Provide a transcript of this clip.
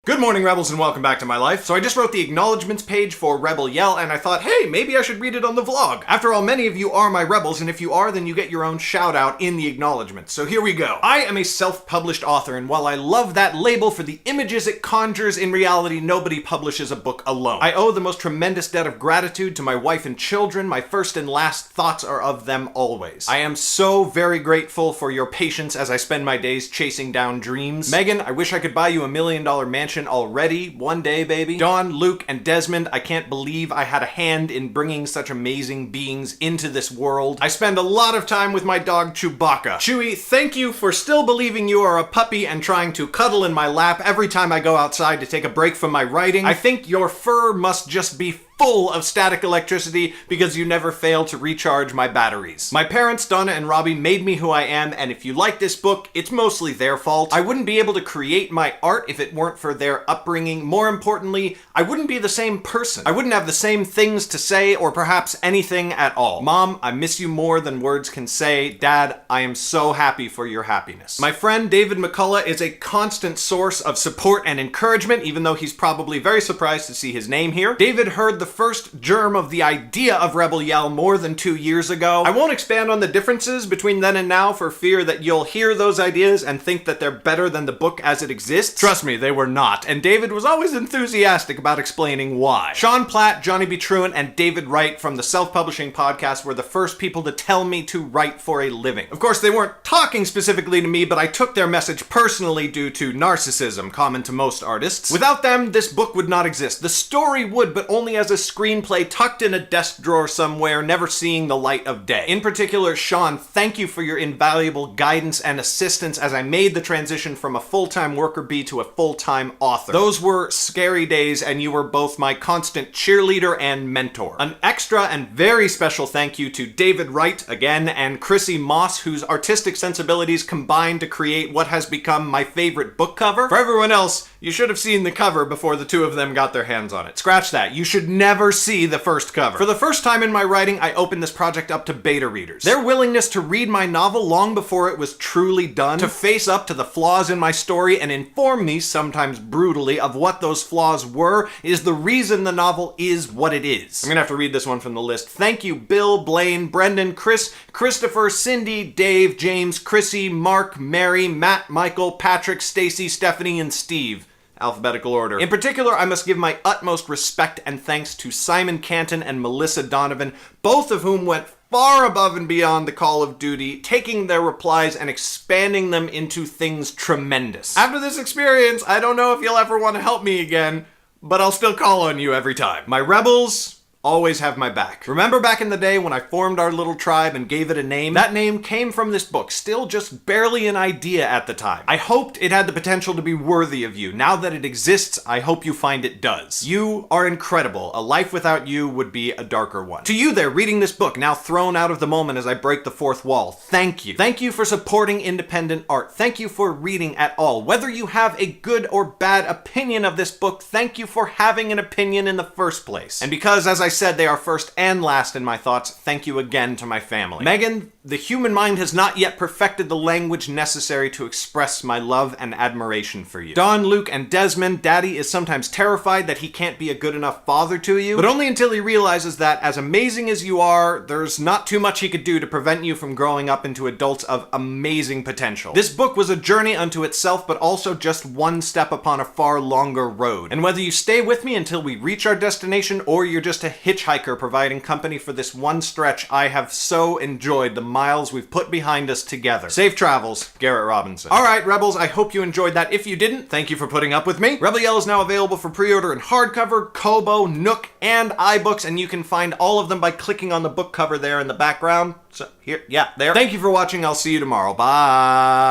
Good morning, Rebels, and welcome back to my life. So I just wrote the acknowledgements page for Rebel Yell, and I thought, hey, maybe I should read it on the vlog. After all, many of you are my Rebels, and if you are, then you get your own shout out in the acknowledgements. So here we go. I am a self-published author, and while I love that label for the images it conjures, in reality, nobody publishes a book alone. I owe the most tremendous debt of gratitude to my wife and children. My first and last thoughts are of them always. I am so very grateful for your patience as I spend my days chasing down dreams. Megan, I wish I could buy you $1 million mansion already. One day, baby. Dawn, Luke, and Desmond, I can't believe I had a hand in bringing such amazing beings into this world. I spend a lot of time with my dog Chewbacca. Chewie, thank you for still believing you are a puppy and trying to cuddle in my lap every time I go outside to take a break from my writing. I think your fur must just be full of static electricity because you never fail to recharge my batteries. My parents, Donna and Robbie, made me who I am, and if you like this book, it's mostly their fault. I wouldn't be able to create my art if it weren't for their upbringing. More importantly, I wouldn't be the same person. I wouldn't have the same things to say or perhaps anything at all. Mom, I miss you more than words can say. Dad, I am so happy for your happiness. My friend David McCullough is a constant source of support and encouragement, even though he's probably very surprised to see his name here. David heard the first germ of the idea of Rebel Yell more than 2 years ago. I won't expand on the differences between then and now for fear that you'll hear those ideas and think that they're better than the book as it exists. Trust me, they were not, and David was always enthusiastic about explaining why. Sean Platt, Johnny B. Truant, and David Wright from the Self-Publishing Podcast were the first people to tell me to write for a living. Of course, they weren't talking specifically to me, but I took their message personally due to narcissism, common to most artists. Without them, this book would not exist. The story would, but only as a screenplay tucked in a desk drawer somewhere, never seeing the light of day. In particular, Sean, thank you for your invaluable guidance and assistance as I made the transition from a full-time worker bee to a full-time author. Those were scary days, and you were both my constant cheerleader and mentor. An extra and very special thank you to David Wright, again, and Chrissy Moss, whose artistic sensibilities combined to create what has become my favorite book cover. For everyone else, you should have seen the cover before the two of them got their hands on it. Scratch that. You should never see the first cover. For the first time in my writing, I opened this project up to beta readers. Their willingness to read my novel long before it was truly done, to face up to the flaws in my story and inform me, sometimes brutally, of what those flaws were, is the reason the novel is what it is. I'm gonna have to read this one from the list. Thank you, Bill, Blaine, Brendan, Chris, Christopher, Cindy, Dave, James, Chrissy, Mark, Mary, Matt, Michael, Patrick, Stacy, Stephanie, and Steve. Alphabetical order. In particular, I must give my utmost respect and thanks to Simon Canton and Melissa Donovan, both of whom went far above and beyond the call of duty, taking their replies and expanding them into things tremendous. After this experience, I don't know if you'll ever want to help me again, but I'll still call on you every time. My Rebels always have my back. Remember back in the day when I formed our little tribe and gave it a name? That name came from this book, still just barely an idea at the time. I hoped it had the potential to be worthy of you. Now that it exists, I hope you find it does. You are incredible. A life without you would be a darker one. To you there, reading this book, now thrown out of the moment as I break the fourth wall, thank you. Thank you for supporting independent art. Thank you for reading at all. Whether you have a good or bad opinion of this book, thank you for having an opinion in the first place. And because, as I said, they are first and last in my thoughts, thank you again to my family. Megan, the human mind has not yet perfected the language necessary to express my love and admiration for you. Dawn, Luke, and Desmond, Daddy is sometimes terrified that he can't be a good enough father to you, but only until he realizes that, as amazing as you are, there's not too much he could do to prevent you from growing up into adults of amazing potential. This book was a journey unto itself, but also just one step upon a far longer road. And whether you stay with me until we reach our destination, or you're just a hitchhiker providing company for this one stretch, I have so enjoyed the miles we've put behind us together. Safe travels, Garrett Robinson. Alright, Rebels, I hope you enjoyed that. If you didn't, thank you for putting up with me. Rebel Yell is now available for pre-order in hardcover, Kobo, Nook, and iBooks, and you can find all of them by clicking on the book cover there in the background. So, here, yeah, there. Thank you for watching. I'll see you tomorrow. Bye!